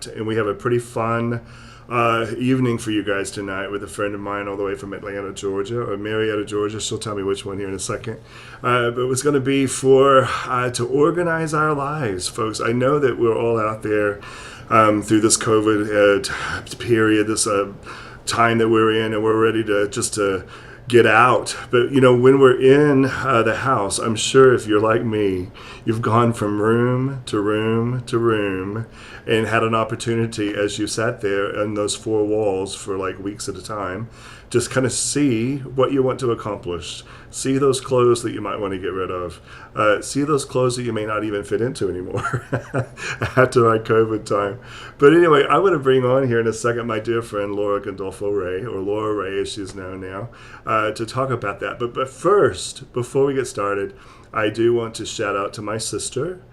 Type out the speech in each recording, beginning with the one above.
that. And we have a pretty fun evening for you guys tonight with a friend of mine all the way from Atlanta, Georgia, or Marietta, Georgia. She'll tell me which one here in a second. But it's going to be for to organize our lives, folks. I know that we're all out there through this COVID period, this time that we're in, and we're ready to just to get out. But when we're in the house, I'm sure if you're like me, you've gone from room to room to room and had an opportunity as you sat there in those four walls for like weeks at a time, just kind of see what you want to accomplish. See those clothes that you might want to get rid of. See those clothes that you may not even fit into anymore after our COVID time. But anyway, I want to bring on here in a second my dear friend Laura Goldolfo Ray, or Laura Ray as she's known now, to talk about that. But first, before we get started, I do want to shout out to my sister,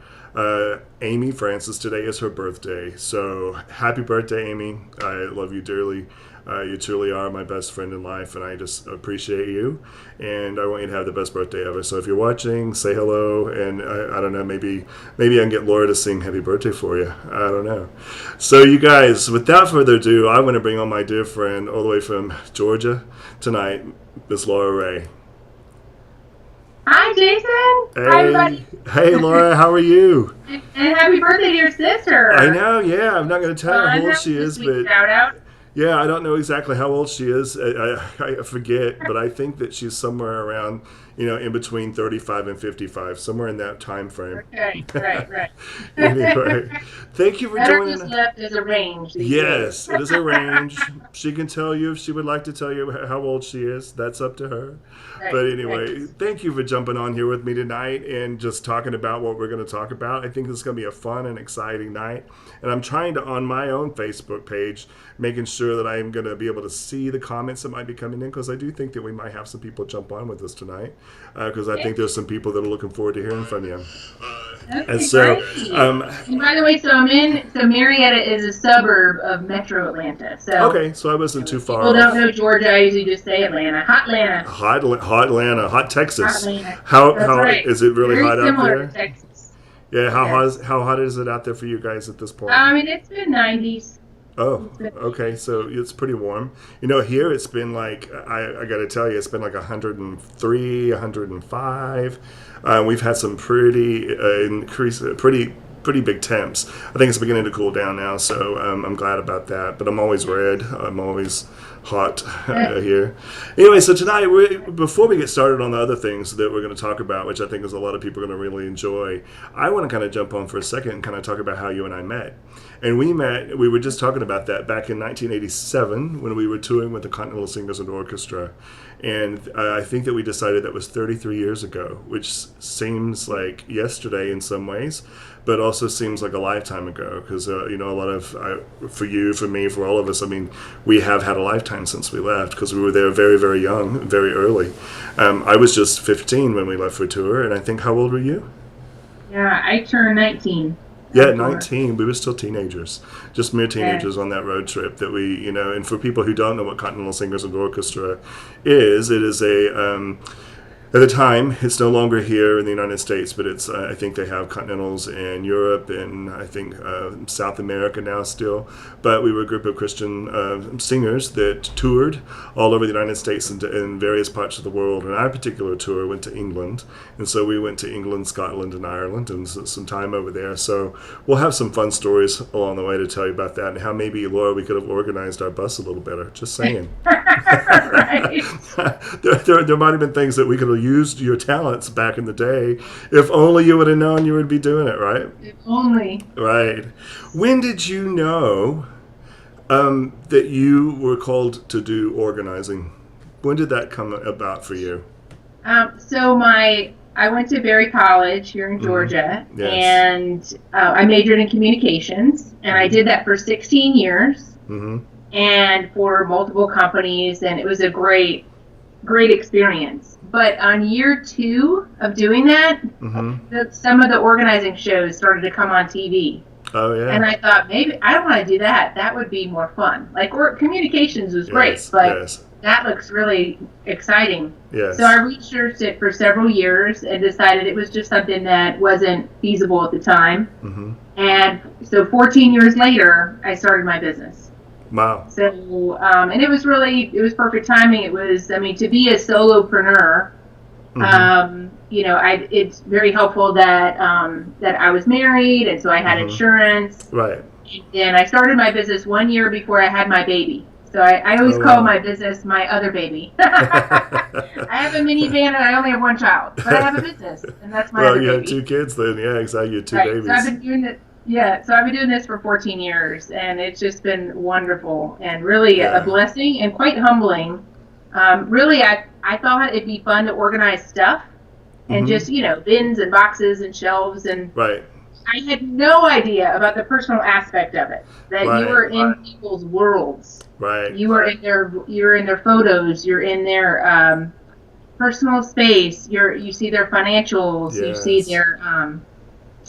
Amy Francis. Today is her birthday. So happy birthday, Amy. I love you dearly. You truly are my best friend in life, and I just appreciate you, and I want you to have the best birthday ever. So if you're watching, say hello, and I don't know, maybe I can get Laura to sing happy birthday for you. I don't know. So you guys, without further ado, I want to bring on my dear friend all the way from Georgia tonight, Miss Laura Ray. Hi, Jason. Hi, everybody. Hey, Laura, how are you? And happy birthday to your sister. I know, yeah. I'm not going to tell her how old she is, but... Shout out. Yeah, I don't know exactly how old she is. I forget, but I think that she's somewhere around, in between 35 and 55, somewhere in that time frame. Okay, right. Anyway, thank you for joining us. Just left as a range. Yes, it is a range. She can tell you if she would like to tell you how old she is. That's up to her. Right, but anyway, Thank you for jumping on here with me tonight and just talking about what we're going to talk about. I think this is going to be a fun and exciting night. And I'm trying to, on my own Facebook page, making sure that I'm going to be able to see the comments that might be coming in, because I do think that we might have some people jump on with us tonight, because I think there's some people that are looking forward to hearing from you. Okay, and so, and by the way, so Marietta is a suburb of Metro Atlanta. So okay, so I wasn't too far. People don't know Georgia. I usually just say Atlanta. Hot Atlanta. Hot Atlanta. Hot Texas. Hot Atlanta. How right. Is it really Very hot out there? To Texas. Yeah. How hot is it out there for you guys at this point? It's been 90s. Oh, okay. So it's pretty warm. Here it's been like, I got to tell you, it's been like 103, 105. We've had some pretty pretty big temps. I think it's beginning to cool down now, so I'm glad about that. But I'm always red. I'm always hot here. Anyway, so tonight, before we get started on the other things that we're going to talk about, which I think is a lot of people are going to really enjoy, I want to kind of jump on for a second and kind of talk about how you and I met. And we were just talking about that back in 1987 when we were touring with the Continental Singers and Orchestra. And I think that we decided that was 33 years ago, which seems like yesterday in some ways, but also seems like a lifetime ago, because, a lot of, for you, for me, for all of us, we have had a lifetime since we left, because we were there very, very young, very early. I was just 15 when we left for tour, and I think, how old were you? Yeah, I turned 19. Yeah, 19. We were still teenagers, just mere teenagers on that road trip that we, and for people who don't know what Continental Singers and Orchestra is, it is at the time, it's no longer here in the United States, but it's I think they have Continentals in Europe and I think South America now still. But we were a group of Christian singers that toured all over the United States and in various parts of the world. And our particular tour went to England. And so we went to England, Scotland, and Ireland and some time over there. So we'll have some fun stories along the way to tell you about that and how maybe, Laura, we could have organized our bus a little better. Just saying. Right. there might have been things that we could have used your talents back in the day. If only you would have known you would be doing it, right? If only. Right. When did you know that you were called to do organizing? When did that come about for you? I went to Berry College here in Georgia, Yes. and I majored in communications, and I did that for 16 years, and for multiple companies, and it was a great experience. But on year 2 of doing that, some of the organizing shows started to come on TV. Oh, yeah. And I thought, maybe I don't want to do that. That would be more fun. Like, communications was great, but that looks really exciting. Yes. So I researched it for several years and decided it was just something that wasn't feasible at the time. And so 14 years later, I started my business. Wow. So, and it was perfect timing. It was, I mean, to be a solopreneur, it's very helpful that I was married, and so I had insurance. Right. And I started my business 1 year before I had my baby. So I always call my business my other baby. I have a minivan and I only have one child, but I have a business, and that's my other baby. Well, you had 2 kids then. Yeah, exactly. You had 2 babies. So I've been doing it. Yeah, so I've been doing this for 14 years, and it's just been wonderful and really a blessing and quite humbling. Really, I thought it'd be fun to organize stuff and just, bins and boxes and shelves. And I had no idea about the personal aspect of it, that you were in people's worlds. Right. You're in their photos. You're in their personal space. You see their financials. Yes. You see their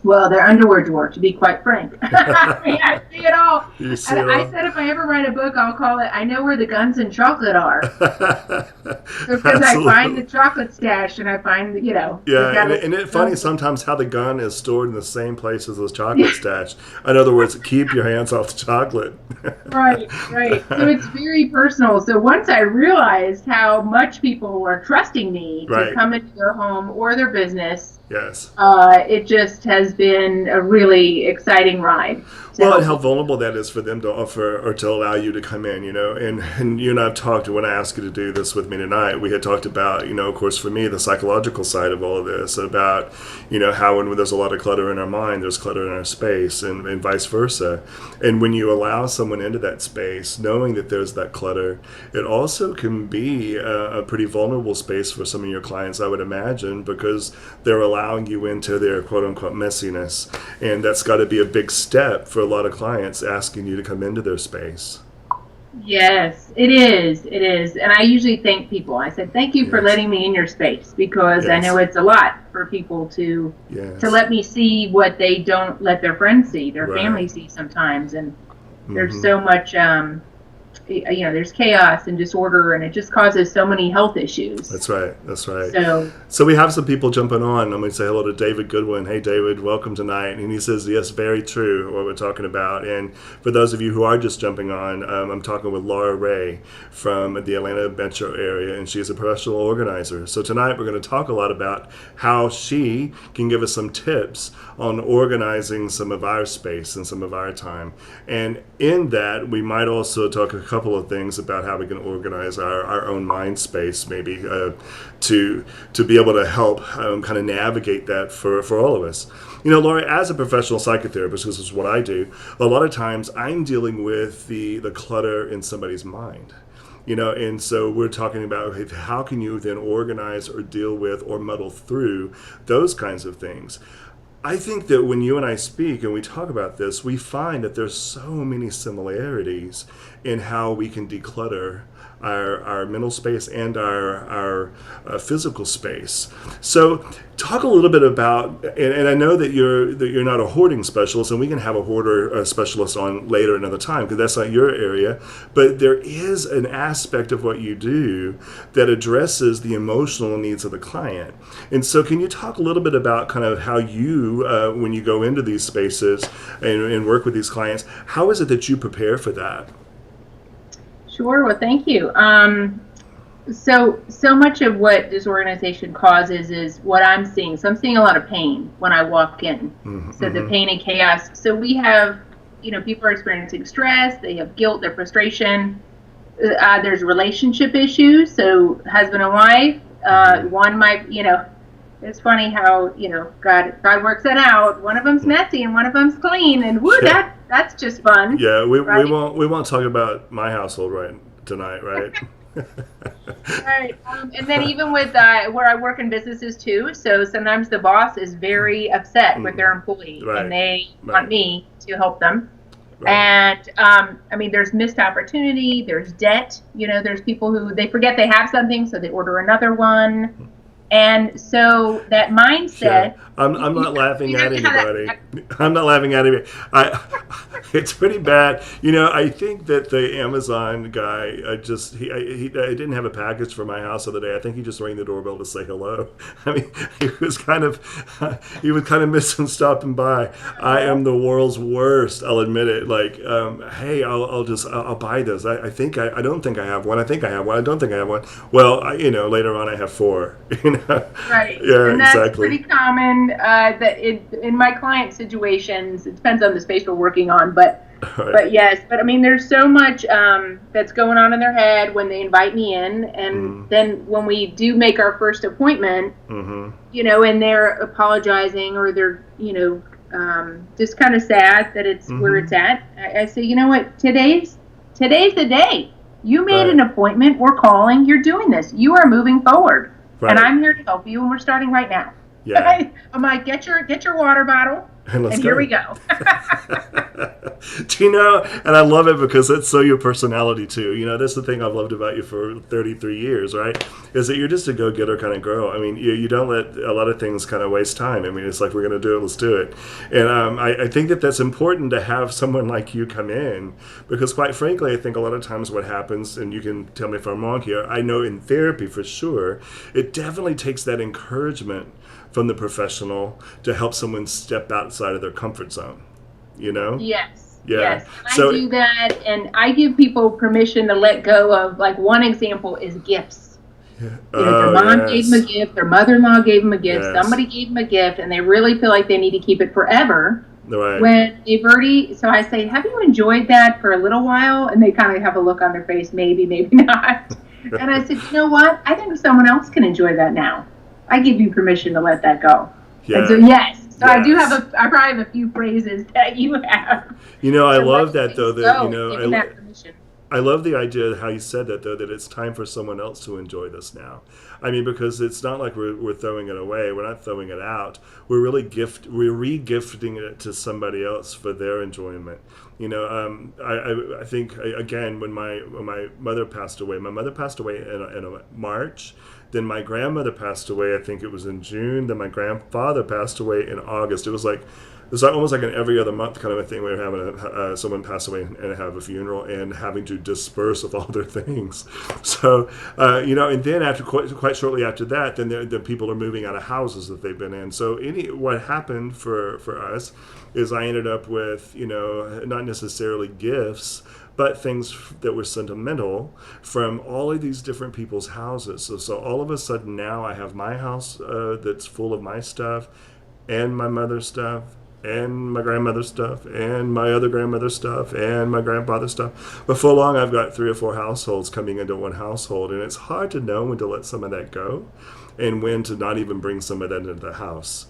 their underwear drawer, to be quite frank. I see it all. I said if I ever write a book, I'll call it "I Know Where the Guns and Chocolate Are." Because I find the chocolate stash, and I find Yeah, and it's funny sometimes how the gun is stored in the same place as the chocolate stash. In other words, keep your hands off the chocolate. Right. So it's very personal. So once I realized how much people were trusting me to come into their home or their business. Yes. It just has been a really exciting ride. Well, and how vulnerable that is for them to offer or to allow you to come in, and you and I have talked, when I asked you to do this with me tonight, we had talked about, of course, for me, the psychological side of all of this, about, how when there's a lot of clutter in our mind, there's clutter in our space, and vice versa. And when you allow someone into that space, knowing that there's that clutter, it also can be a pretty vulnerable space for some of your clients, I would imagine, because they're allowing you into their quote-unquote messiness. And that's got to be a big step for a lot of clients, asking you to come into their space. Yes, it is. And I usually thank people. I said, thank you for letting me in your space, because I know it's a lot for people to let me see what they don't let their friends see, their family see sometimes. And there's so much, there's chaos and disorder, and it just causes so many health issues. That's right. So we have some people jumping on. I'm going to say hello to David Goodwin. Hey, David, welcome tonight. And he says, yes, very true, what we're talking about. And for those of you who are just jumping on, I'm talking with Laura Ray from the Atlanta metro area, and she's a professional organizer. So tonight we're going to talk a lot about how she can give us some tips on organizing some of our space and some of our time. And in that, we might also talk a couple of things about how we can organize our own mind space, maybe to be able to help kind of navigate that for all of us. Laura, as a professional psychotherapist, this is what I do, a lot of times I'm dealing with the clutter in somebody's mind. And so we're talking about how can you then organize or deal with or muddle through those kinds of things. I think that when you and I speak and we talk about this, we find that there's so many similarities in how we can declutter our mental space and our physical space. So talk a little bit about, and I know that you're not a hoarding specialist, and we can have a hoarder specialist on later another time, because that's not your area, but there is an aspect of what you do that addresses the emotional needs of the client. And so can you talk a little bit about kind of how you, when you go into these spaces and work with these clients, how is it that you prepare for that? Sure. Well, thank you. So much of what disorganization causes is what I'm seeing. So I'm seeing a lot of pain when I walk in. So the pain and chaos. So we have, people are experiencing stress. They have guilt, their frustration. There's relationship issues. So husband and wife. One might, it's funny how, God works that out. One of them's messy and one of them's clean, and woo, that's just fun. Yeah, we won't talk about my household tonight, right? Right. And then even with where I work in businesses too, so sometimes the boss is very upset with their employee, and they want me to help them. And there's missed opportunity, there's debt, there's people who they forget they have something, so they order another one. And so that mindset. Yeah. I'm not laughing at anybody. I'm not laughing at anybody. It's pretty bad. I think that the Amazon guy, I didn't have a package for my house the other day. I think he just rang the doorbell to say hello. I mean, he was kind of missing stopping by. I am the world's worst. I'll admit it. Like, hey, I'll buy this. I don't think I have one. I think I have one. I don't think I have one. Well, later on I have 4. Right. Yeah, and that's exactly. pretty common. That in my client situations, it depends on the space we're working on, but Right. but yes, but I mean, there's so much that's going on in their head when they invite me in, and then when we do make our first appointment, and they're apologizing or they're just kind of sad that it's where it's at. I say, you know what, today's the day. You made an appointment. We're calling. You're doing this. You are moving forward. Right. And I'm here to help you, and we're starting right now. Yeah. I'm like, get your water bottle, and here we go. Do and I love it because it's so your personality too. That's the thing I've loved about you for 33 years, right? Is that you're just a go-getter kind of girl. I mean, you don't let a lot of things kind of waste time. I mean, it's like, we're going to do it, let's do it. And I think that that's important to have someone like you come in, because quite frankly, I think a lot of times what happens, and you can tell me if I'm wrong here, I know in therapy for sure, it definitely takes that encouragement from the professional to help someone step outside of their comfort zone, Yes. Yeah. Yes. I do that, and I give people permission to let go of, like, one example is gifts. Their mom gave them a gift, their mother-in-law gave them a gift, somebody gave them a gift, and they really feel like they need to keep it forever. Right. When they've already, so I say, have you enjoyed that for a little while? And they kind of have a look on their face, maybe not. And I said, you know what? I think someone else can enjoy that now. I give you permission to let that go. Yeah. And so, yes. So I do have I probably have a few phrases that you have. I love that though. That permission. I love the idea of how you said that though. That it's time for someone else to enjoy this now. I mean, because it's not like we're throwing it away. We're not throwing it out. We're re-gifting it to somebody else for their enjoyment. I think again when my mother passed away. My mother passed away in March. Then my grandmother passed away, I think it was in June. Then my grandfather passed away in August. It was almost like an every other month kind of a thing. We were having someone pass away and have a funeral and having to disperse of all their things. So, and then after quite shortly after that, then the people are moving out of houses that they've been in. So what happened for us is I ended up with, not necessarily gifts, but things that were sentimental from all of these different people's houses. So all of a sudden now I have my house that's full of my stuff and my mother's stuff and my grandmother's stuff and my other grandmother's stuff and my grandfather's stuff. Before long, I've got 3 or 4 households coming into one household, and it's hard to know when to let some of that go and when to not even bring some of that into the house,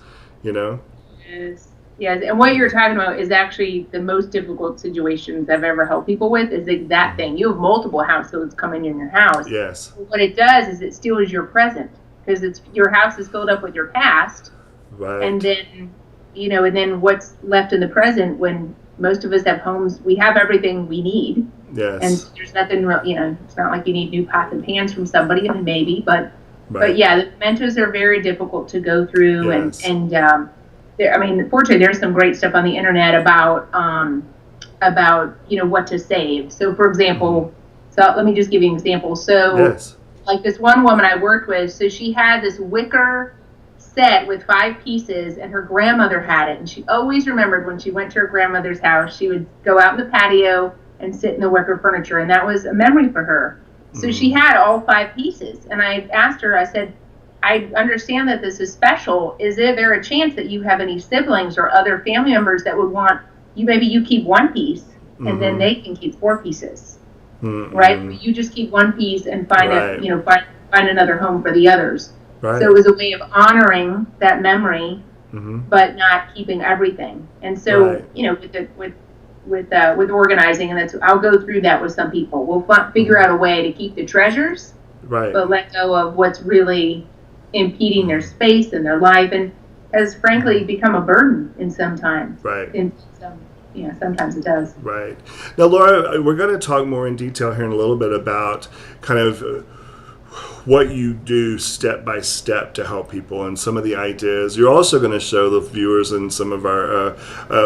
Yes, and what you're talking about is actually the most difficult situations I've ever helped people with is that thing. You have multiple households coming in your house. Yes. What it does is it steals your present, because your house is filled up with your past. Right. And then, and then what's left in the present, when most of us have homes, we have everything we need. Yes. And there's nothing real, it's not like you need new pots and pans from somebody, I mean, maybe, but yeah, the mementos are very difficult to go through. Yes. And fortunately, there's some great stuff on the internet about what to save. So, for example, so let me just give you an example. So, like this one woman I worked with, so she had this wicker set with 5 pieces, and her grandmother had it. And she always remembered when she went to her grandmother's house, she would go out in the patio and sit in the wicker furniture, and that was a memory for her. So she had all 5 pieces, and I asked her, I said, I understand that this is special. Is there a chance that you have any siblings or other family members that would want you? Maybe you keep 1 piece, and then they can keep 4 pieces, right? You just keep 1 piece and find find another home for the others. Right. So it was a way of honoring that memory, but not keeping everything. And so with organizing, and I'll go through that with some people. We'll figure out a way to keep the treasures, but let go of what's really impeding their space and their life, and has frankly become a burden in some times. Right. Sometimes it does. Right. Now, Laura, we're going to talk more in detail here in a little bit about kind of what you do step by step to help people and some of the ideas. You're also going to show the viewers and some of our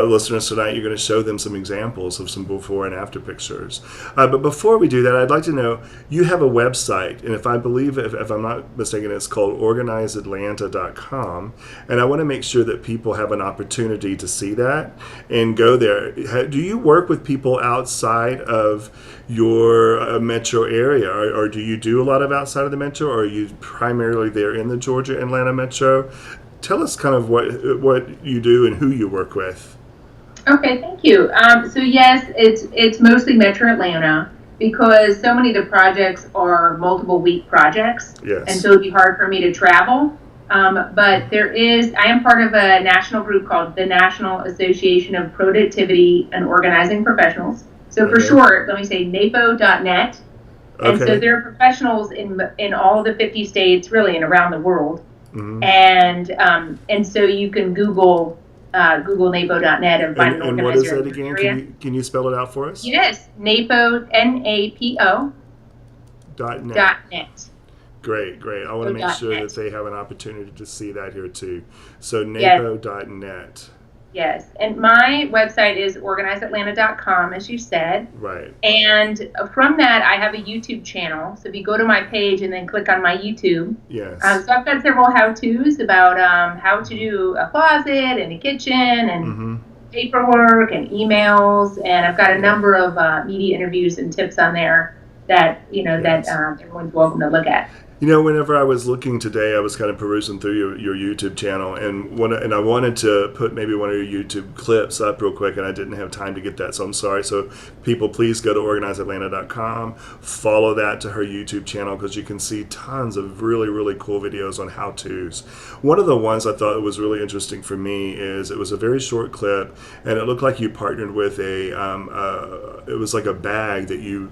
listeners tonight, you're going to show them some examples of some before and after pictures. But before we do that, I'd like to know, you have a website, and if I'm not mistaken, it's called organizeatlanta.com, and I want to make sure that people have an opportunity to see that and go there. Do you work with people outside of your metro area, or do you do a lot of outside of the metro, or are you primarily there in the Georgia Atlanta metro? Tell us kind of what you do and who you work with. Okay, thank you. So yes, it's mostly Metro Atlanta because so many of the projects are multiple week projects, Yes. and so it'd be hard for me to travel. But I am part of a national group called the National Association of Productivity and Organizing Professionals. So for short, let me say NAPO.net. And so there are professionals in all of the 50 states, really, and around the world. Mm-hmm. And so you can Google NAPO.net and find an organizer. And what is that again? Can you spell it out for us? Yes, NAPO, NAPO. .net. Great. I want to make sure that they have an opportunity to see that here too. So NAPO.net. Yes, and my website is organizeatlanta.com, as you said. Right. And from that, I have a YouTube channel. So if you go to my page and then click on my YouTube. Yes. So I've got several how-tos about how to do a closet and a kitchen and paperwork and emails. And I've got a number of media interviews and tips on there that, that everyone's welcome to look at. Whenever I was looking today, I was kind of perusing through your YouTube channel, and I wanted to put maybe one of your YouTube clips up real quick, and I didn't have time to get that, so I'm sorry. So people, please go to organizeatlanta.com, follow that to her YouTube channel, because you can see tons of really, really cool videos on how-tos. One of the ones I thought was really interesting for me is it was a very short clip, and it looked like you partnered with it was like a bag that you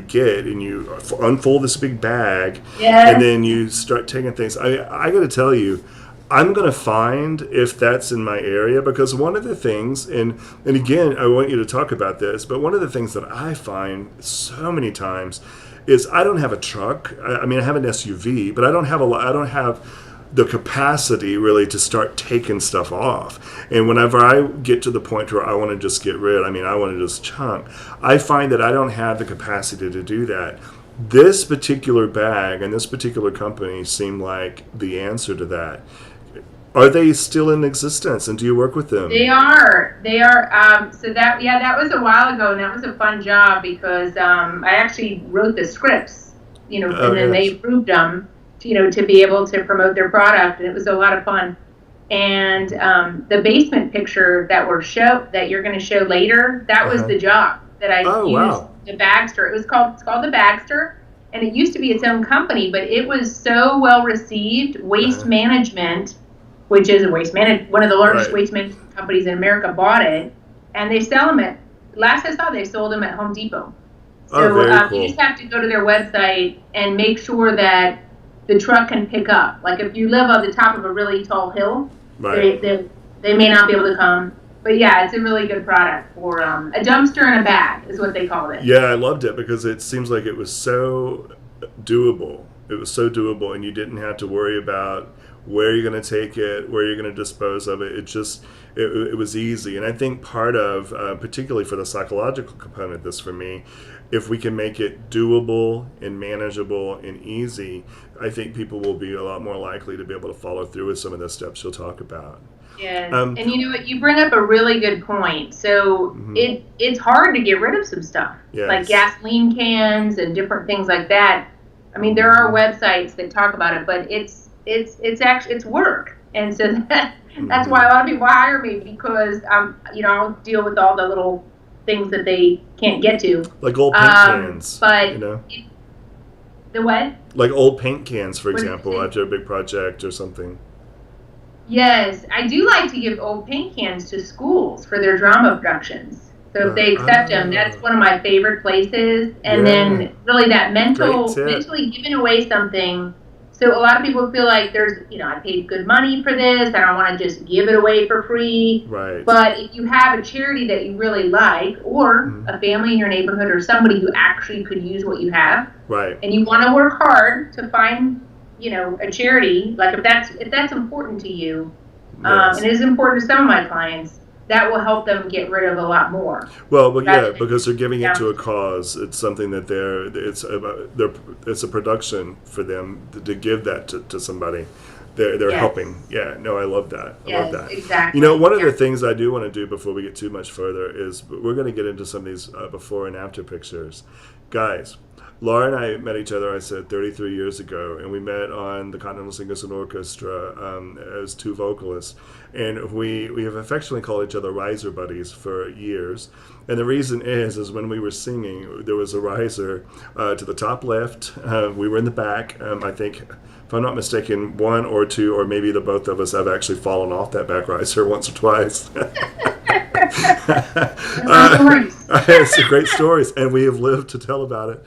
get, and you unfold this big bag, and then you start taking things. I got to tell you, I'm going to find if that's in my area, because one of the things, and again, I want you to talk about this, but one of the things that I find so many times is I don't have a truck. I mean, I have an SUV, but I don't have the capacity really to start taking stuff off. And whenever I get to the point where I want to just get rid, I want to just chunk, I find that I don't have the capacity to do that. This particular bag and this particular company seem like the answer to that. Are they still in existence, and do you work with them? They are. So that was a while ago, and that was a fun job because I actually wrote the scripts, then they approved them, to be able to promote their product, and it was a lot of fun. And the basement picture that you're going to show later, that was the job that I used. Wow. The Bagster. It's called the Bagster, and it used to be its own company, but it was so well received. Waste Management, which is one of the largest waste management companies in America, bought it, and they sell them at. Last I saw, they sold them at Home Depot. So cool. You just have to go to their website and make sure that the truck can pick up. Like if you live on the top of a really tall hill, they may not be able to come. But yeah, it's a really good product for a dumpster and a bag is what they call it. Yeah, I loved it because it seems like it was so doable. It was so doable, and you didn't have to worry about where you're going to take it, where you're going to dispose of it. It was easy. And I think part of, particularly for the psychological component of this for me, if we can make it doable and manageable and easy, I think people will be a lot more likely to be able to follow through with some of the steps you'll talk about. Yes, and you know what? You bring up a really good point. So it's hard to get rid of some stuff, like gasoline cans and different things like that. I mean, there are websites that talk about it, but it's work, and so that's why a lot of people hire me because I'll deal with all the little things that they can't get to, like old paint cans. But the what? Like old paint cans, for example, after a big project or something. Yes, I do like to give old paint cans to schools for their drama productions. So if they accept them, that's one of my favorite places. And then really that mentally giving away something So a lot of people feel like there's, I paid good money for this, and I want to just give it away for free. Right. But if you have a charity that you really like, or a family in your neighborhood, or somebody who actually could use what you have, right, and you want to work hard to find, a charity, like if that's important to you, yes. and it is important to some of my clients, that will help them get rid of a lot more. Well, but yeah, because they're giving it to a cause. It's something that it's a production for them to give that to somebody. They're helping. Yeah, no, I love that. I love that. Exactly. One of the things I do want to do before we get too much further is we're going to get into some of these before and after pictures. Guys, Laura and I met each other, I said, 33 years ago, and we met on the Continental Singers and Orchestra as two vocalists. And we have affectionately called each other riser buddies for years. And the reason is when we were singing, there was a riser to the top left. We were in the back. I think, if I'm not mistaken, one or two, or maybe the both of us have actually fallen off that back riser once or twice. It's great stories, and we have lived to tell about it.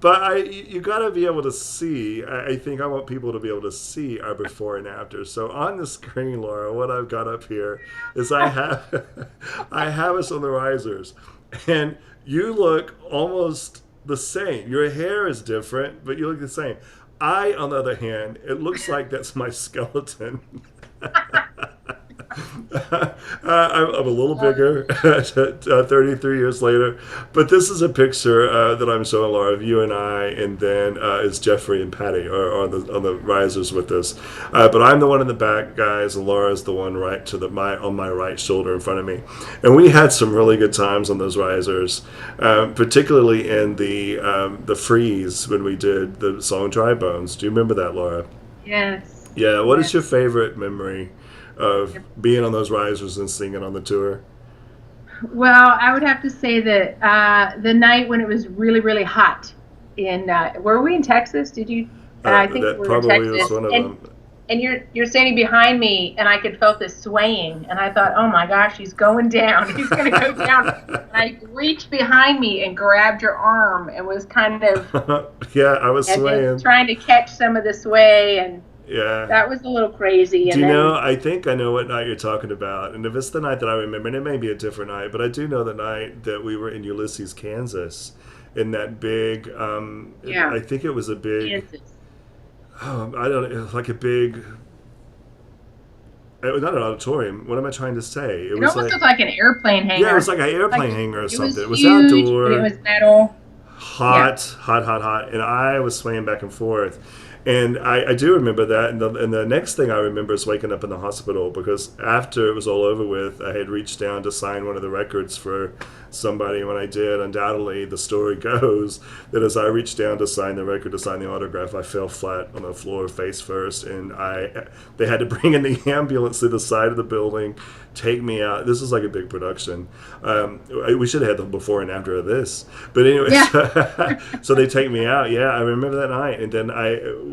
But you got to be able to see. I think I want people to be able to see our before and after. So on the screen, Laura, what I've got up here is I have us on the risers, and you look almost the same. Your hair is different, but you look the same. On the other hand, it looks like that's my skeleton. I'm a little bigger 33 years later, but this is a picture that I'm showing Laura of you and I, and then it's Jeffrey and Patty are on the risers with us. But I'm the one in the back, guys, and Laura's the one right to on my right shoulder in front of me. And we had some really good times on those risers, particularly in the freeze when we did the song Dry Bones. Do you remember that, Laura? Yes. Yeah. What is your favorite memory of being on those risers and singing on the tour? Well, I would have to say that the night when it was really, really hot were we in Texas? Did you? I think that we were probably in Texas. was one of them. And you're standing behind me, and I could felt this swaying, and I thought, oh my gosh, he's going down. He's going to go down. And I reached behind me and grabbed your arm, and was kind of yeah, I was swaying, trying to catch some of the sway, and yeah, that was a little crazy. Do you know? I think I know what night you're talking about, and if it's the night that I remember, and it may be a different night, but I do know the night that we were in Ulysses, Kansas, in that big. I think it was a big. Kansas. I don't know, like a big. It was not an auditorium. What am I trying to say? It almost looked like an airplane hangar. Yeah, it was like an airplane hangar or something. It was huge, outdoor. But it was metal. Hot, and I was swaying back and forth. And I do remember that. And the next thing I remember is waking up in the hospital, because after it was all over with, I had reached down to sign one of the records for somebody. And when I did, undoubtedly, the story goes that as I reached down to sign the record, to sign the autograph, I fell flat on the floor face first. And they had to bring in the ambulance to the side of the building, take me out. This is like a big production. We should have had the before and after of this. But anyway, so they take me out. Yeah, I remember that night. And then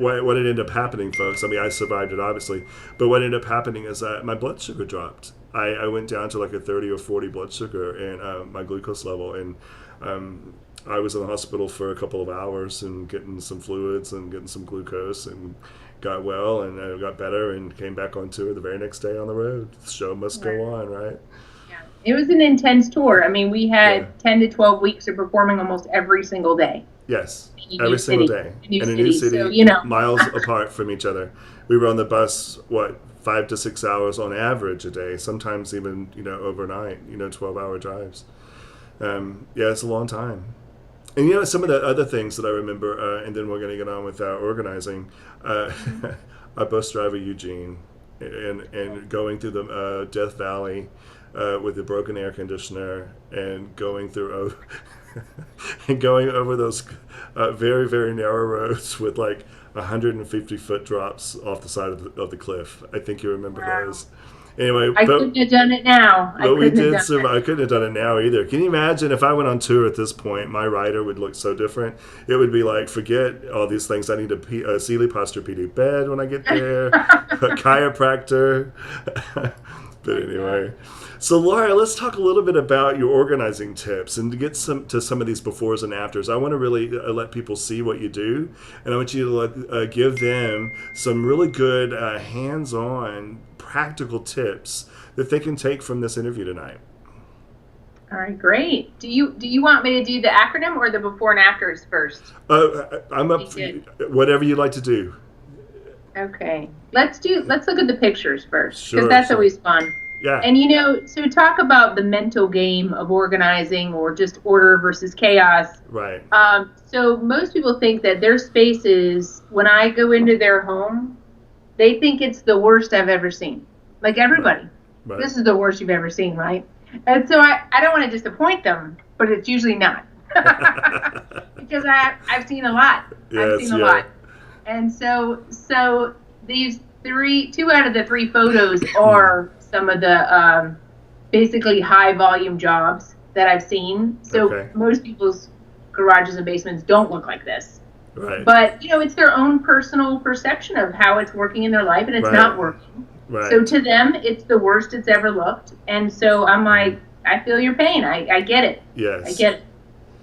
what ended up happening, folks, I mean, I survived it, obviously. But what ended up happening is that my blood sugar dropped. I went down to like a 30 or 40 blood sugar and my glucose level. And I was in the hospital for a couple of hours and getting some fluids and getting some glucose, and got well, and I got better and came back on tour the very next day on the road. The show must go on, right? Yeah. It was an intense tour. I mean, we had 10 to 12 weeks of performing almost every single day. Yes, every single day. In a new city, so, miles apart from each other. We were on the bus, 5 to 6 hours on average a day, sometimes even, overnight, 12-hour drives. It's a long time. And, some of the other things that I remember, and then we're going to get on with our organizing, our bus driver, Eugene, and going through the Death Valley with the broken air conditioner, and going through and going over those very, very narrow roads with like 150-foot drops off the side of the cliff. I think you remember those. Anyway, I couldn't have done it now. But we did survive. I couldn't have done it now either. Can you imagine if I went on tour at this point? My rider would look so different. It would be like, forget all these things. I need a Sealy Posturepedic bed when I get there, a chiropractor. But anyway, so Laura, let's talk a little bit about your organizing tips and to get some of these befores and afters. I want to really let people see what you do, and I want you to give them some really good hands-on practical tips that they can take from this interview tonight. All right, great. Do you want me to do the acronym or the before and afters first? I'm up. Whatever you like to do. Okay, let's look at the pictures first, because Sure, that's sure. always fun. Yeah. And so talk about the mental game of organizing or just order versus chaos. Right. So most people think that their spaces, when I go into their home, they think it's the worst I've ever seen. Like everybody. Right. This is the worst you've ever seen, right? And so I don't want to disappoint them, but it's usually not. Because I've seen a lot. Yes, I've seen a lot. And so these two out of the three photos are some of the basically high volume jobs that I've seen. So most people's garages and basements don't look like this. Right. But, it's their own personal perception of how it's working in their life, and it's not working. Right. So to them, it's the worst it's ever looked. And so I'm like, I feel your pain. I get it. Yes. I get it.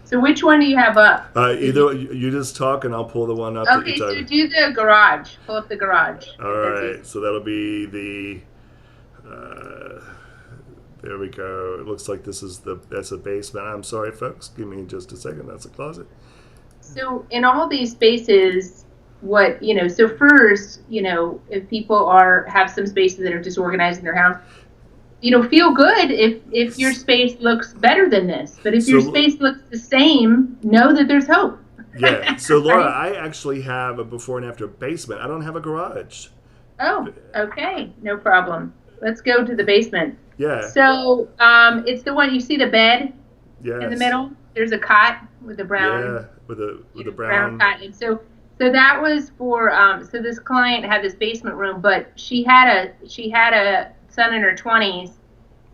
So which one do you have up? Either you just talk and I'll pull the one up. Okay, so do the garage. Pull up the garage. All right, so that'll be the. There we go. It looks like that's a basement. I'm sorry, folks. Give me just a second. That's a closet. So in all these spaces, so first, if people have some spaces that are disorganized in their house, feel good if your space looks better than this. But if your space looks the same, know that there's hope. Yeah. So Laura, I actually have a before and after basement. I don't have a garage. Oh, okay. No problem. Let's go to the basement. Yeah. So it's the one, you see the bed in the middle? There's a cot with a brown. Yeah, with a brown cot. And so that was for so this client had this basement room, but she had a son in her 20s,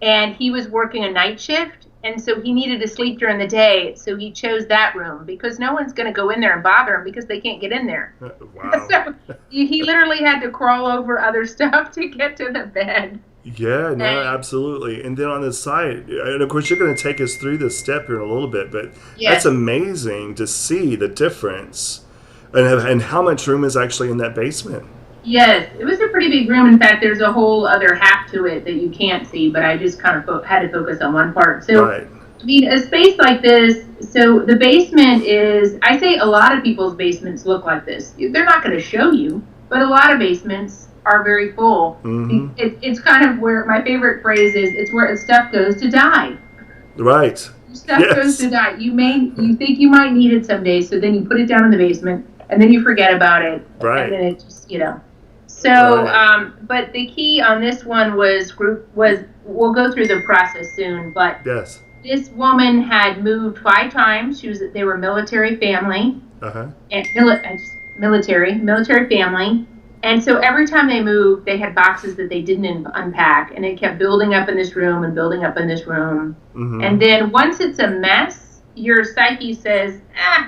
and he was working a night shift, and so he needed to sleep during the day, so he chose that room because no one's going to go in there and bother him because they can't get in there. Wow. So he literally had to crawl over other stuff to get to the bed. Yeah, no, absolutely. And then on the side, and of course you're going to take us through this step here in a little bit, but that's amazing to see the difference and how much room is actually in that basement. Yes, it was a pretty big room. In fact, there's a whole other half to it that you can't see, but I just kind of had to focus on one part. So, I mean, a space like this, so the basement is, I say a lot of people's basements look like this. They're not going to show you, but a lot of basements are very full. Mm-hmm. It's kind of where my favorite phrase is, it's where stuff goes to die. Right. Stuff goes to die. You think you might need it someday, so then you put it down in the basement, and then you forget about it. Right. And then it just, So, but the key on this one was we'll go through the process soon, but this woman had moved 5 times. They were a military family. And military family. And so every time they moved, they had boxes that they didn't unpack, and it kept building up in this room and building up in this room. Mm-hmm. And then once it's a mess, your psyche says,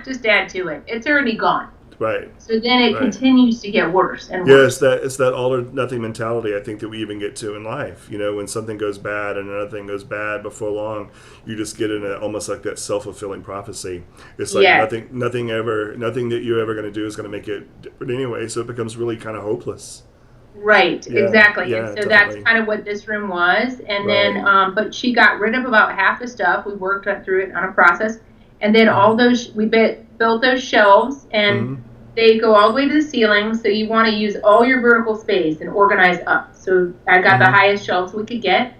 just add to it. It's already gone. Right. So then it continues to get worse and worse. Yeah, it's that all or nothing mentality I think that we even get to in life. When something goes bad and another thing goes bad before long, you just get in almost like that self-fulfilling prophecy. It's like nothing that you're ever going to do is going to make it different anyway, so it becomes really kind of hopeless. Right, exactly. And so that's kind of what this room was. And then, but she got rid of about half the stuff. We worked through it on a process. And then we built those shelves, and they go all the way to the ceiling, so you want to use all your vertical space and organize up. So I got the highest shelves we could get,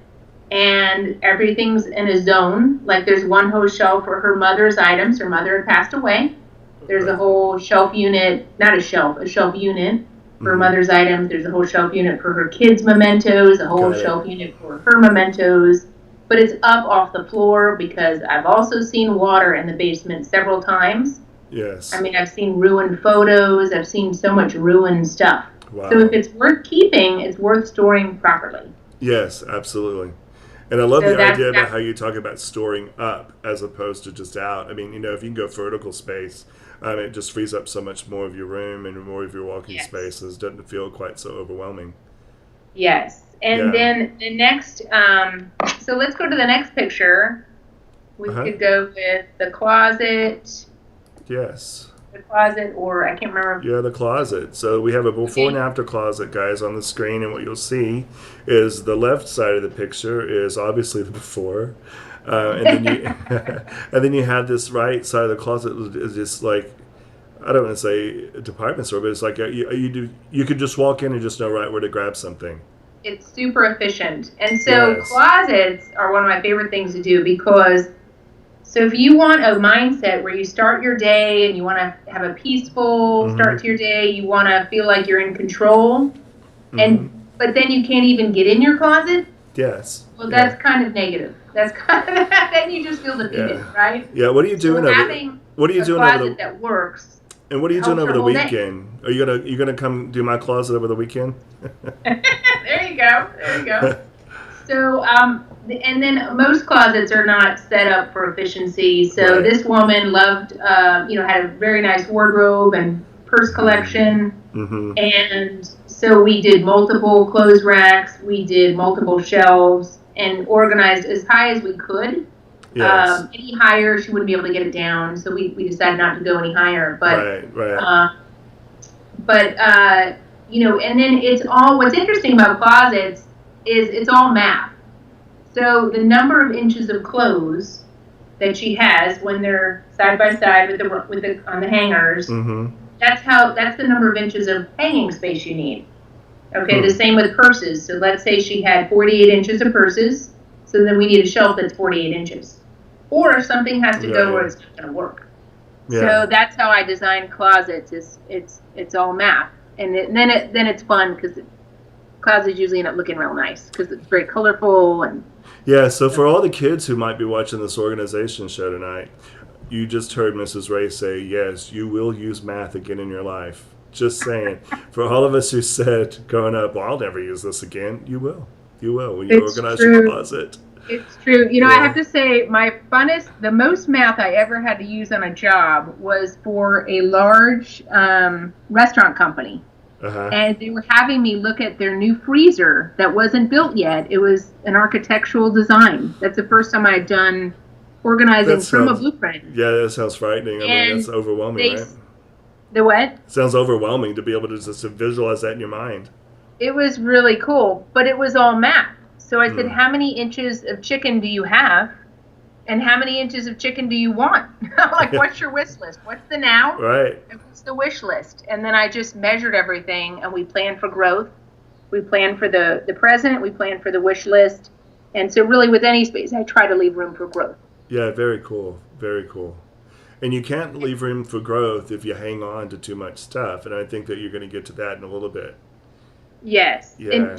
and everything's in a zone. Like there's one whole shelf for her mother's items. Her mother had passed away. There's a whole shelf unit, a shelf unit for her mother's items. There's a whole shelf unit for her kids' mementos, a whole shelf unit for her mementos. But it's up off the floor because I've also seen water in the basement several times. Yes. I mean, I've seen ruined photos. I've seen so much ruined stuff. Wow. So if it's worth keeping, it's worth storing properly. Yes, absolutely. And I love the idea about how you talk about storing up as opposed to just out. I mean, if you can go vertical space, it just frees up so much more of your room and more of your walking spaces. Doesn't feel quite so overwhelming. Yes. And then the next, so let's go to the next picture. We could go with the closet. Yes. The closet, or I can't remember. Yeah, the closet. So we have a before and after closet, guys, on the screen, and what you'll see is the left side of the picture is obviously the before, and then you and then you have this right side of the closet is just like, I don't want to say a department store, but it's like you could just walk in and just know right where to grab something. It's super efficient. And so closets are one of my favorite things to do because, so if you want a mindset where you start your day and you want to have a peaceful start to your day, you want to feel like you're in control, but then you can't even get in your closet. Yes. Well, that's kind of negative. That's kind of, then you just feel defeated, right? Yeah. What are you doing? What are you doing over the that works? And what are you doing over the weekend? Are you gonna come do my closet over the weekend? There you go. There you go. So, and then most closets are not set up for efficiency. So this woman loved, had a very nice wardrobe and purse collection. And so we did multiple clothes racks. We did multiple shelves and organized as high as we could. Yes. Any higher, she wouldn't be able to get it down. So we decided not to go any higher. But, and then it's all, what's interesting about closets is it's all math. So the number of inches of clothes that she has when they're side by side with the on the hangers, that's the number of inches of hanging space you need. Okay, the same with purses. So let's say she had 48 inches of purses, so then we need a shelf that's 48 inches. Or something has to go where it's not going to work. Yeah. So that's how I design closets. It's all math, and then it's fun because closets usually end up looking real nice because it's very colorful and. Yeah. So for all the kids who might be watching this organization show tonight, you just heard Mrs. Ray say, "Yes, you will use math again in your life." Just saying. For all of us who said growing up, "Well, I'll never use this again," you will. You will when you organize your closet. It's true. I have to say the most math I ever had to use on a job was for a large restaurant company. And they were having me look at their new freezer that wasn't built yet. It was an architectural design. That's the first time I'd done organizing from a blueprint. Yeah, that sounds frightening. I mean, that's overwhelming, right? The what? It sounds overwhelming to be able to just visualize that in your mind. It was really cool, but it was all math. So I said, how many inches of chicken do you have? And how many inches of chicken do you want? Like, what's your wish list? What's the now? Right. And what's the wish list? And then I just measured everything, and we planned for growth. We planned for the present. We planned for the wish list. And so really with any space, I try to leave room for growth. Yeah, very cool. Very cool. And you can't leave room for growth if you hang on to too much stuff. And I think that you're going to get to that in a little bit. Yes. Yeah. And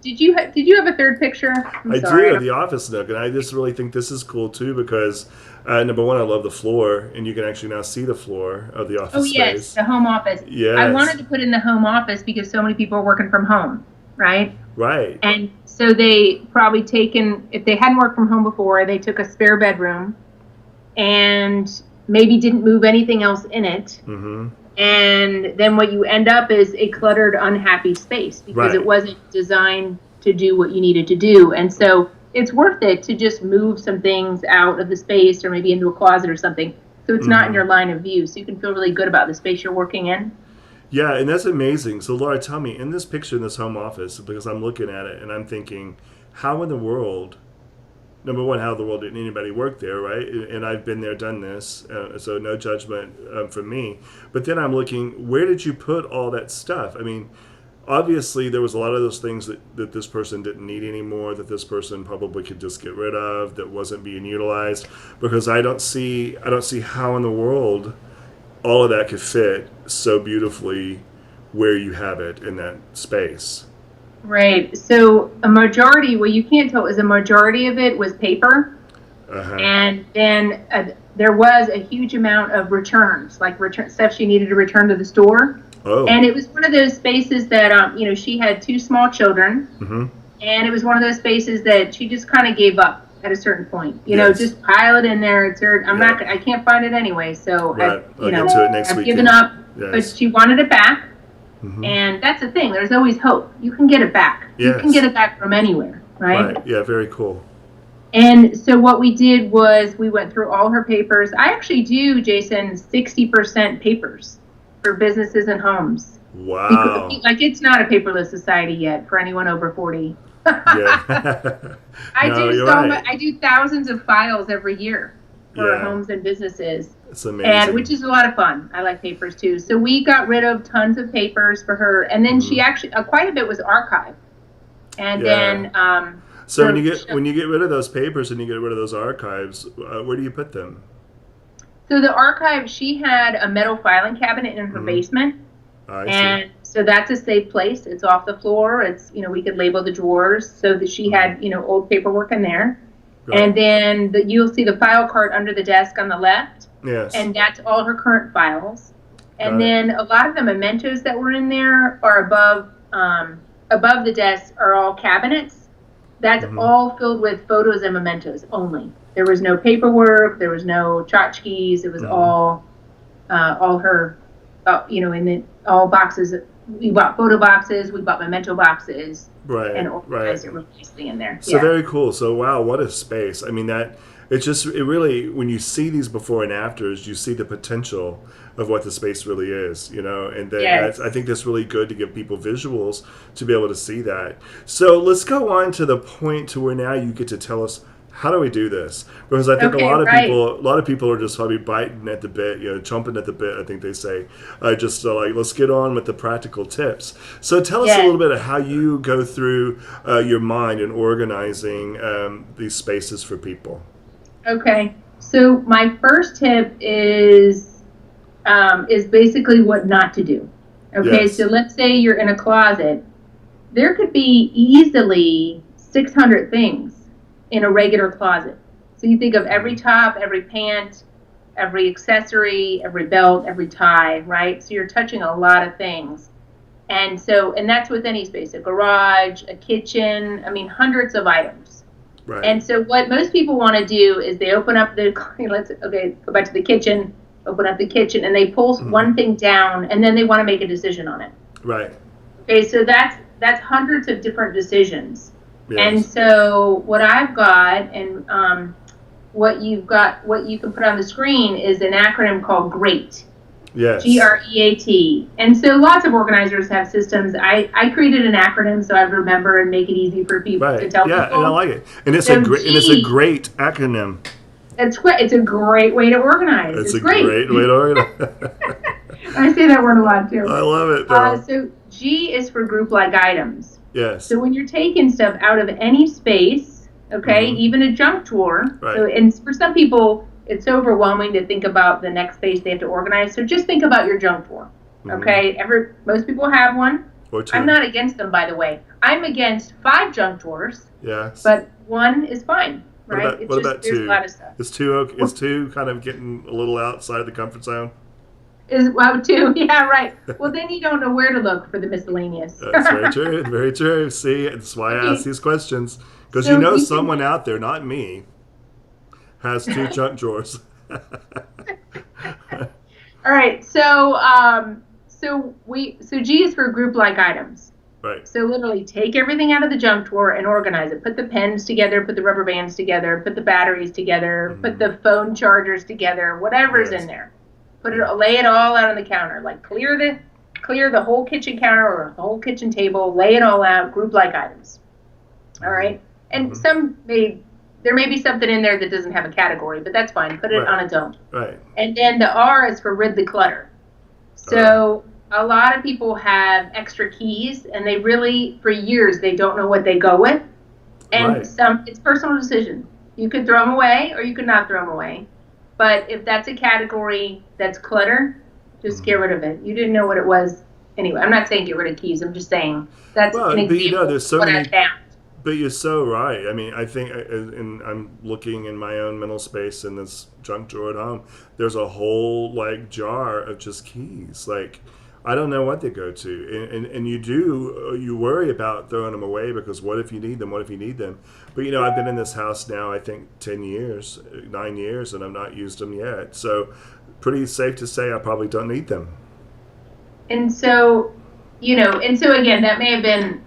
did you have a third picture? I do, the office nook, and I just really think this is cool too because number one, I love the floor, and you can actually now see the floor of the office space. Oh yes, the home office. Yes. I wanted to put in the home office because so many people are working from home, right? Right. And so they probably if they hadn't worked from home before, they took a spare bedroom, and maybe didn't move anything else in it. And then what you end up is a cluttered, unhappy space because it wasn't designed to do what you needed to do. And so it's worth it to just move some things out of the space or maybe into a closet or something so it's not in your line of view, so you can feel really good about the space you're working in. Yeah, and that's amazing. So Laura, tell me, in this picture in this home office, because I'm looking at it and I'm thinking, how in the world... Number one, how in the world didn't anybody work there, right? And I've been there, done this, so no judgment from me. But then I'm looking, where did you put all that stuff? I mean, obviously there was a lot of those things that this person didn't need anymore, that this person probably could just get rid of, that wasn't being utilized. Because I don't see how in the world all of that could fit so beautifully where you have it in that space. Right. So a majority, what you can't tell is a majority of it was paper. And then there was a huge amount of returns, like stuff she needed to return to the store. Oh. And it was one of those spaces that, she had 2 small children. And it was one of those spaces that she just kind of gave up at a certain point. Just pile it in there. I can't find it anyway. So, I'll get to it next I've weekend. given up. Yes. But she wanted it back. And that's the thing. There's always hope. You can get it back. Yes. You can get it back from anywhere, right? Right. Yeah, very cool. And so what we did was we went through all her papers. I actually do, Jason, 60% papers for businesses and homes. Wow. Because, like, it's not a paperless society yet for anyone over 40. Yeah. I do thousands of files every year for homes and businesses. It's amazing. And which is a lot of fun. I like papers too. So we got rid of tons of papers for her, and then she actually quite a bit was archived. And then so when you get rid of those papers and you get rid of those archives, where do you put them? So the archive, she had a metal filing cabinet in her basement. And so that's a safe place. It's off the floor. It's, we could label the drawers so that she had, old paperwork in there. Right. And then you'll see the file cart under the desk on the left. Yes. And that's all her current files. And then a lot of the mementos that were in there are above the desk are all cabinets. That's all filled with photos and mementos only. There was no paperwork. There was no tchotchkes. It was all her, all boxes. We bought photo boxes. We bought memento boxes. Right. And organized it really nicely in there. So very cool. So wow, what a space. I mean, it really, when you see these before and afters, you see the potential of what the space really is, and then I think that's really good to give people visuals to be able to see that. So let's go on to the point to where now you get to tell us, how do we do this? Because I think a lot of people are just probably biting at the bit, chomping at the bit, I think they say, let's get on with the practical tips. So tell us a little bit of how you go through your mind in organizing these spaces for people. Okay, so my first tip is basically what not to do. Okay, so let's say you're in a closet. There could be easily 600 things in a regular closet. So you think of every top, every pant, every accessory, every belt, every tie, right? So you're touching a lot of things. And that's with any space, a garage, a kitchen, hundreds of items. Right. And so what most people want to do is they open up go back to the kitchen, open up the kitchen, and they pull one thing down, and then they want to make a decision on it. Right. Okay, so that's hundreds of different decisions. Yes. And so what I've got and what you can put on the screen is an acronym called GREAT. Yes. GREAT. And so lots of organizers have systems. I created an acronym so I remember and make it easy for people to tell people. Yeah, and I like it. And it's a great acronym. It's a great way to organize. It's a great way to organize. I say that word a lot too. I love it. So G is for group-like items. Yes. So when you're taking stuff out of any space, even a junk drawer. Right. So, and for some people, it's overwhelming to think about the next space they have to organize. So just think about your junk drawer. Okay. Most people have one. Or two. I'm not against them, by the way. I'm against 5 junk drawers. Yes. But 1 is fine. Right? What about 2? There's a lot of stuff. Is 2 kind of getting a little outside of the comfort zone? 2, yeah, right. Well, then you don't know where to look for the miscellaneous. That's very true. Very true. See, that's why I ask these questions. Because someone out there, not me, has 2 junk drawers. All right. So G is for group-like items. Right. So literally take everything out of the junk drawer and organize it. Put the pens together, put the rubber bands together, put the batteries together, put the phone chargers together, whatever's in there. Lay it all out on the counter. Like clear the whole kitchen counter or the whole kitchen table. Lay it all out. Group-like items. All right. And there may be something in there that doesn't have a category, but that's fine. Put it on its own. Right. And then the R is for rid the clutter. So a lot of people have extra keys, and they really, for years, they don't know what they go with. And it's personal decision. You could throw them away, or you could not throw them away. But if that's a category that's clutter, just get rid of it. You didn't know what it was. Anyway, I'm not saying get rid of keys. I'm just saying that's an example there's so of what many, I found. But you're so right. I mean, I think, and I'm looking in my own mental space in this junk drawer at home, there's a whole, jar of just keys. I don't know what they go to. And you worry about throwing them away because what if you need them? But, I've been in this house now, I think 9 years, and I've not used them yet. So pretty safe to say I probably don't need them. And so and so again, that may have been,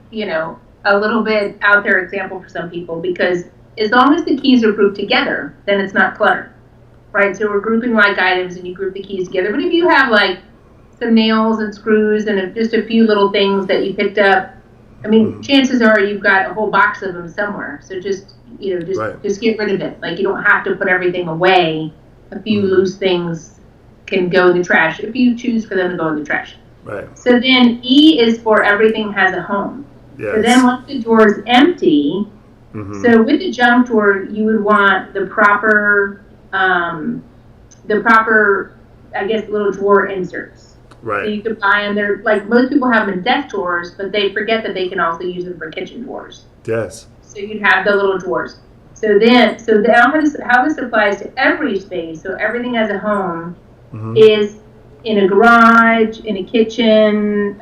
a little bit out there example for some people, because as long as the keys are grouped together, then it's not clutter, right? So we're grouping like items and you group the keys together. But if you have like some nails and screws and just a few little things that you picked up, I mean, chances are you've got a whole box of them somewhere. So just get rid of it. Like, you don't have to put everything away. A few loose things can go in the trash if you choose for them to go in the trash. Right. So then E is for everything has a home. Yes. So then once the drawer is empty, so with the junk drawer, you would want the proper, I guess, little drawer inserts. Right. So you can buy them. They're like, most people have them in desk drawers, but they forget that they can also use them for kitchen drawers. Yes. So you'd have the little drawers. So how this applies to every space. So everything has a home is in a garage, in a kitchen.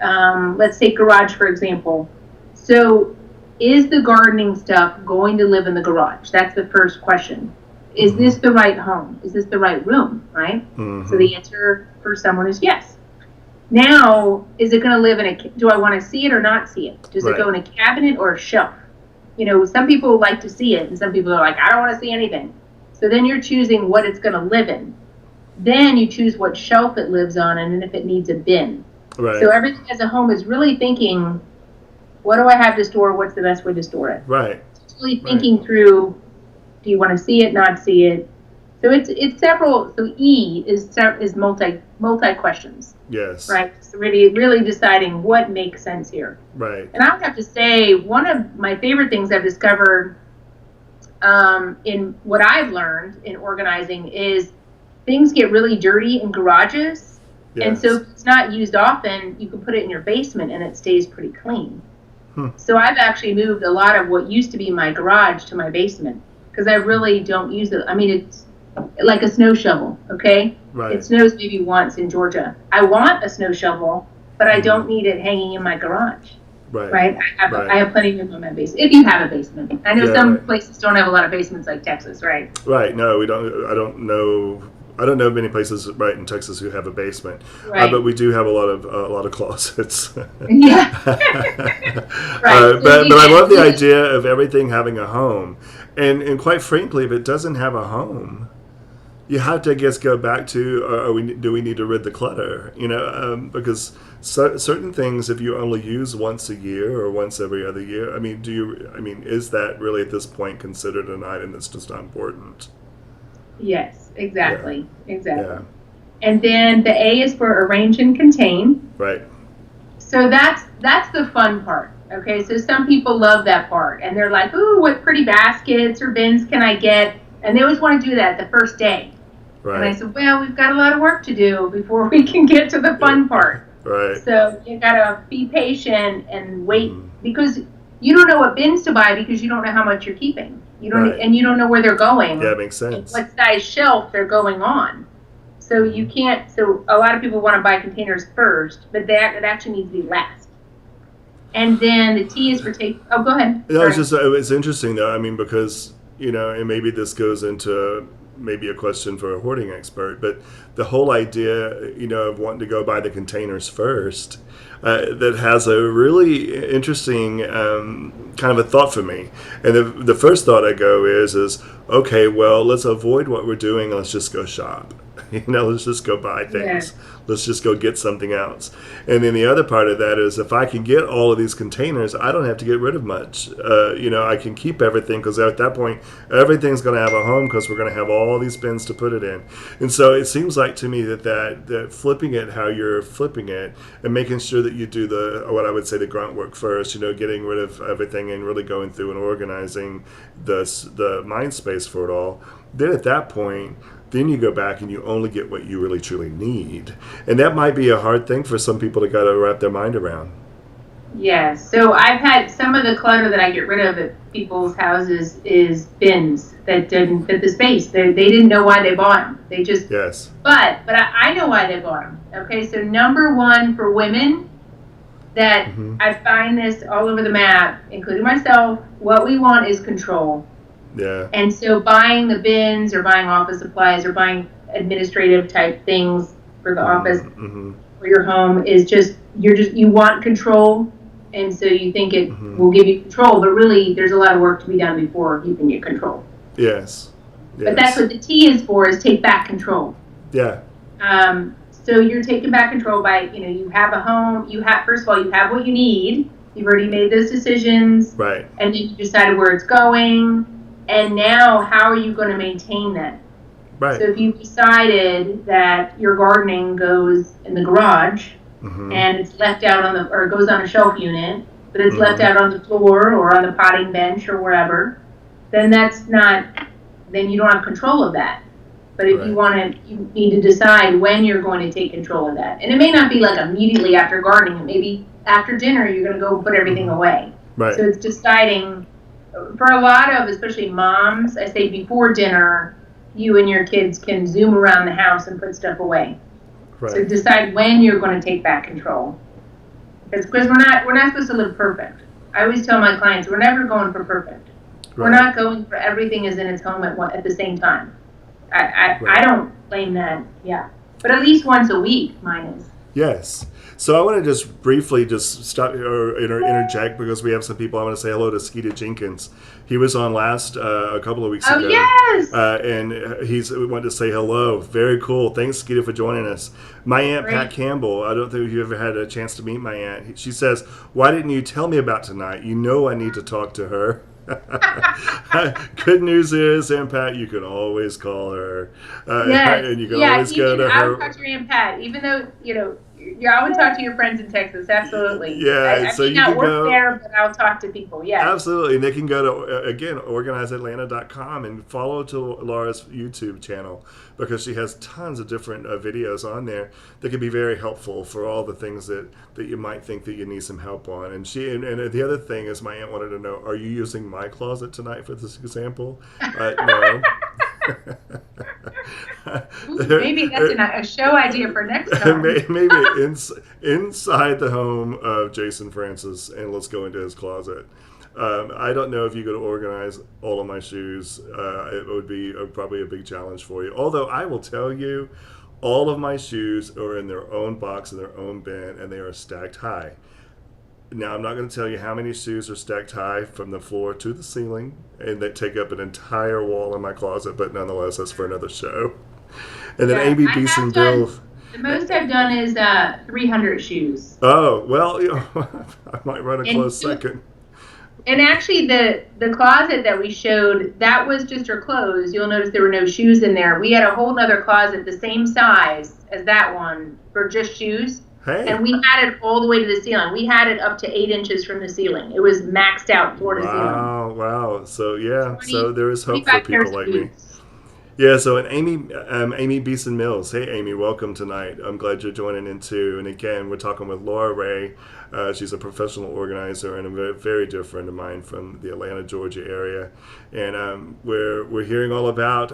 Let's take garage for example. So is the gardening stuff going to live in the garage? That's the first question. Is this the right home? Is this the right room, right? So the answer for someone is yes. Now, is it going to live do I want to see it or not see it? Does it go in a cabinet or a shelf? Some people like to see it, and some people are like, I don't want to see anything. So then you're choosing what it's going to live in. Then you choose what shelf it lives on, and then if it needs a bin. Right. So everything as a home is really thinking, what do I have to store? What's the best way to store it? Right. It's really thinking through, do you want to see it, not see it? So it's several. So E is multi questions. Yes. Right. So really deciding what makes sense here. Right. And I would have to say one of my favorite things I've discovered in what I've learned in organizing is things get really dirty in garages. Yes. And so if it's not used often, you can put it in your basement and it stays pretty clean. So I've actually moved a lot of what used to be my garage to my basement because I really don't use it. I mean, it's like a snow shovel, okay? Right. It snows maybe once in Georgia. I want a snow shovel, but I don't need it hanging in my garage. Right? I have plenty of room in my basement. If you have a basement. I know some places don't have a lot of basements like Texas, right? Right. No, we don't. I don't know many places right in Texas who have a basement, but we do have a lot of closets. Yeah. Right. But I love the idea of everything having a home, and quite frankly, if it doesn't have a home, you have to, I guess, go back to do we need to rid the clutter? Because certain things, if you only use once a year or once every other year, is that really at this point considered an item that's just not important? Yes, exactly. Yeah. Exactly. Yeah. And then the A is for arrange and contain. Right. So that's the fun part. Okay, so some people love that part, and they're like, "Ooh, what pretty baskets or bins can I get?" And they always want to do that the first day. Right. And I said, "Well, we've got a lot of work to do before we can get to the fun part." Right. So you gotta be patient and wait because you don't know what bins to buy because you don't know how much you're keeping. You don't, and you don't know where they're going. Yeah, it makes sense. What size shelf they're going on. So you can't. So a lot of people want to buy containers first, but it actually needs to be last. And then the T is for take. Oh, go ahead. No, it's interesting though. I mean, because and maybe this goes into maybe a question for a hoarding expert, but the whole idea, of wanting to go buy the containers first, that has a really interesting kind of a thought for me. And the first thought I go is okay, well, let's avoid what we're doing. Let's just go shop. Let's just go buy things. Yeah. Let's just go get something else. And then the other part of that is if I can get all of these containers, I don't have to get rid of much. I can keep everything because at that point, everything's going to have a home because we're going to have all these bins to put it in. And so it seems like to me that flipping it how you're flipping it and making sure that you do what I would say the grunt work first, getting rid of everything and really going through and organizing the mind space for it all. Then at that point, then you go back and you only get what you really truly need. And that might be a hard thing for some people to got to wrap their mind around. Yes. So I've had some of the clutter that I get rid of at people's houses is bins that didn't fit the space. They didn't know why they bought them. They just... Yes. But I know why they bought them. Okay, so number one for women, that I find this all over the map, including myself, what we want is control. Yeah. And so buying the bins or buying office supplies or buying administrative type things for the office, for your home is you want control, and so you think it will give you control, but really there's a lot of work to be done before giving you control. Yes. But that's what the T is for, is take back control. Yeah. So you're taking back control by, you have a home, first of all, you have what you need, you've already made those decisions, right? And then you decided where it's going, and now how are you going to maintain that? Right. So if you decided that your gardening goes in the garage, and it's left out or it goes on a shelf unit, but it's left out on the floor or on the potting bench or wherever, then then you don't have control of that. But if you need to decide when you're going to take control of that. And it may not be like immediately after gardening. Maybe after dinner, you're going to go put everything away. Right. So it's deciding, for a lot of, especially moms, I say before dinner, you and your kids can zoom around the house and put stuff away. Right. So decide when you're going to take back control. Because we're not supposed to live perfect. I always tell my clients, we're never going for perfect. Right. We're not going for everything is in its home at the same time. I don't blame that, but at least once a week, mine is. Yes. So I want to just briefly stop or interject, because we have some people. I want to say hello to Skeeta Jenkins. He was on last a couple of weeks ago. Oh, yes! And we wanted to say hello. Very cool. Thanks, Skeeta, for joining us. My Aunt Pat Campbell, I don't think you've ever had a chance to meet my aunt. She says, "Why didn't you tell me about tonight? You know I need to talk to her." Good news is, Aunt Pat, you can always call her. Yes. And you can always go to her. I would talk to your Aunt Pat, even though, I would talk to your friends in Texas, absolutely. Yeah, so you can work there, but I'll talk to people, Absolutely, and they can go to, again, organizeatlanta.com and follow to Laura's YouTube channel, because she has tons of different videos on there that can be very helpful for all the things that you might think that you need some help on. And and the other thing is, my aunt wanted to know, are you using my closet tonight for this example? No. Maybe that's a show idea for next time. Maybe inside the home of Jason Francis, and let's go into his closet. I don't know if you could organize all of my shoes. It would be probably a big challenge for you. Although I will tell you, all of my shoes are in their own box, in their own bin, and they are stacked high. Now, I'm not going to tell you how many shoes are stacked high from the floor to the ceiling, and they take up an entire wall in my closet, but nonetheless, that's for another show. And then Amy Beeson Bill. The most I've done is 300 shoes. Oh, well, I might run a close second. And actually, the closet that we showed, that was just her clothes. You'll notice there were no shoes in there. We had a whole other closet the same size as that one for just shoes. Hey. And we had it all the way to the ceiling. We had it up to 8 inches from the ceiling. It was maxed out floor to ceiling. Wow. So, so there is hope for people like me. Yeah, so and Amy Beeson Mills. Hey, Amy, welcome tonight. I'm glad you're joining in too. And again, we're talking with Laura Ray. She's a professional organizer and a very dear friend of mine from the Atlanta, Georgia area. And we're hearing all about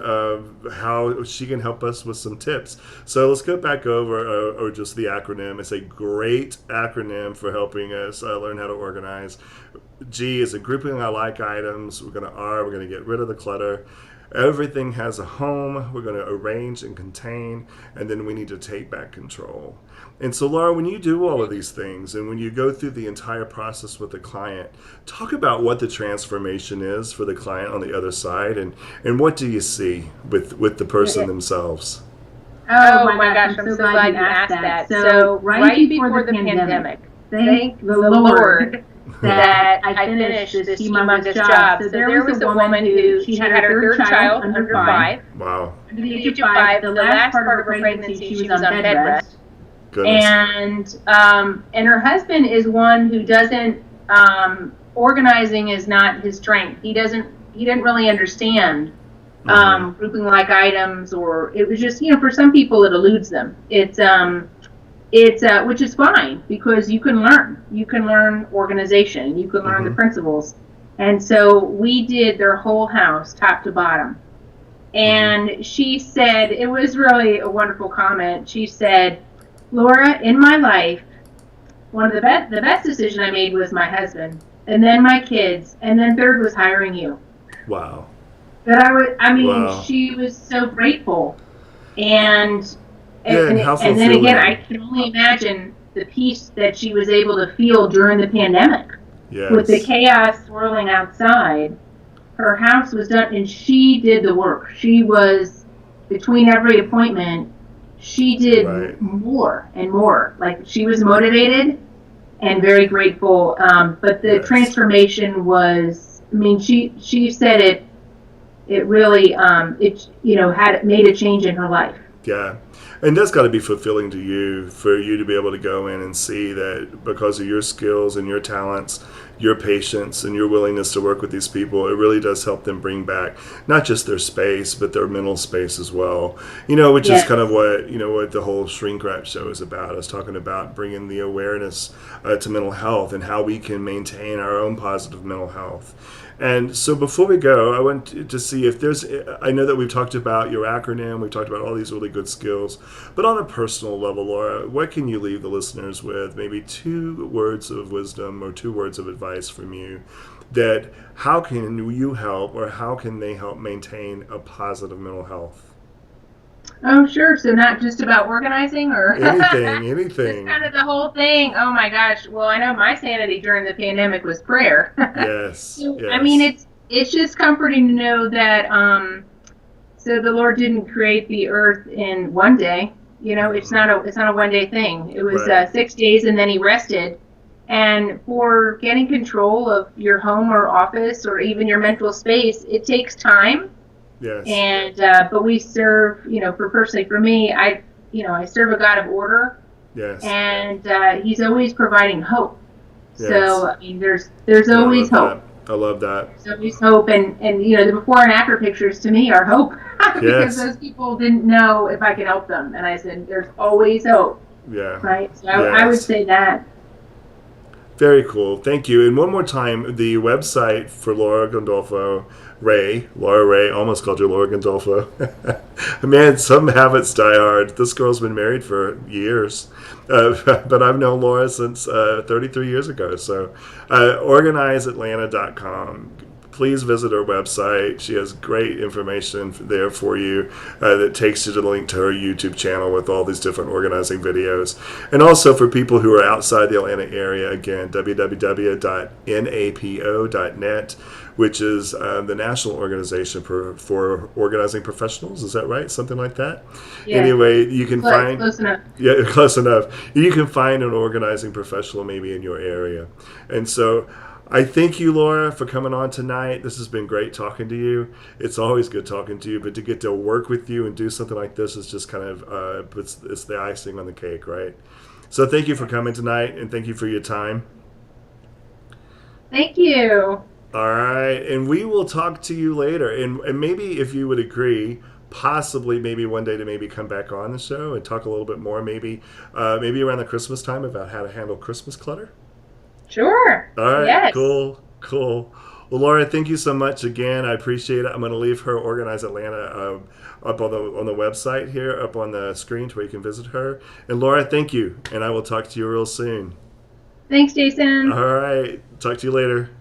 how she can help us with some tips. So let's go back over or just the acronym. It's a great acronym for helping us learn how to organize. G is a grouping I like items. We're going to get rid of the clutter. Everything has a home. We're going to arrange and contain, and then we need to take back control. And so, Laura, when you do all of these things, and when you go through the entire process with the client, talk about what the transformation is for the client on the other side, and what do you see with the person themselves? Oh my gosh, I'm so glad you asked that. So right before the pandemic, thank the Lord that I finished this humongous job. So there was a woman who, she had her third child under 5. Wow. Under the age of 5, the last part of her pregnancy, she was on bed rest. Goodness. And her husband is one who doesn't, organizing is not his strength. He didn't really understand grouping like items, or it was just, for some people it eludes them. It's which is fine, because you can learn organization, you can learn the principles. And so we did their whole house top to bottom. And she said, it was really a wonderful comment. She said, "Laura, in my life, one of the best decision I made was my husband, and then my kids, and then third was hiring you." Wow. But wow. She was so grateful. And Yeah, and how And then again, I fulfilling. can only imagine the peace that she was able to feel during the pandemic with the Yes. chaos swirling outside. Her house was done, and she did the work. She was, between every appointment, she did Right. more and more. Like, she was motivated and very grateful. But the Yes. transformation was, I mean, she said it really, had made a change in her life. Yeah. And that's got to be fulfilling to you for you to be able to go in and see that because of your skills and your talents, your patience and your willingness to work with these people, it really does help them bring back not just their space, but their mental space as well. Which is kind of Yes. what the whole shrink wrap show is about. It's talking about bringing the awareness to mental health and how we can maintain our own positive mental health. And so before we go, I want to see if there's, I know that we've talked about your acronym, we've talked about all these really good skills, but on a personal level, Laura, what can you leave the listeners with? Maybe 2 words of wisdom or 2 words of advice from you that how can you help or how can they help maintain a positive mental health? Oh, sure. So not just about organizing, or Anything, just kind anything. of the whole thing. Oh my gosh. Well, I know my sanity during the pandemic was prayer. Yes, So I mean, yes, it's just comforting to know that so the Lord didn't create the earth in one day. It's not a 1 day thing. It was right, 6 days, and then He rested. And for getting control of your home or office or even your mental space, it takes time. yes, And but we serve, for me, I serve a God of order, yes, and He's always providing hope. So yes. I mean, there's And I always love hope. that. I love that. There's always hope, and the before and after pictures to me are hope, because Yes, those people didn't know if I could help them, and I said, there's always hope, yeah, right? So I would yes. say that. Very cool. Thank you. And one more time, the website for Laura Goldolfo Ray, Laura Ray, almost called you Laura Gandolfo. Man, some habits die hard. This girl's been married for years, but I've known Laura since 33 years ago. So, organizeatlanta.com. Please visit her website. She has great information there for you that takes you to the link to her YouTube channel with all these different organizing videos. And also for people who are outside the Atlanta area, again, www.napo.net, which is the National Organization for Organizing Professionals. Is that right? Something like that? Yes, Anyway, you can find, close enough. yeah, close enough. You can find an organizing professional maybe in your area. And so I thank you, Laura, for coming on tonight. This has been great talking to you. It's always good talking to you, but to get to work with you and do something like this is just kind of it's the icing on the cake, right? So thank you for coming tonight, and thank you for your time. Thank you. All right, and we will talk to you later, and maybe if you would agree, possibly maybe one day to maybe come back on the show and talk a little bit more, maybe around the Christmas time about how to handle Christmas clutter. Sure. All right, Yes. cool, cool. Well, Laura, thank you so much again. I appreciate it. I'm going to leave her Organize Atlanta up on the website here, up on the screen to where you can visit her. And Laura, thank you, and I will talk to you real soon. Thanks, Jason. All right, talk to you later.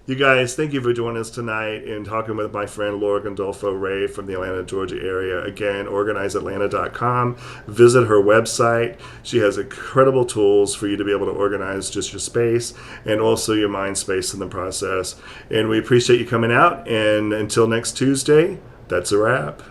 You guys, thank you for joining us tonight and talking with my friend Laura Goldolfo Ray from the Atlanta, Georgia area. Again, organizeatlanta.com. Visit her website. She has incredible tools for you to be able to organize just your space and also your mind space in the process. And we appreciate you coming out. And until next Tuesday, that's a wrap.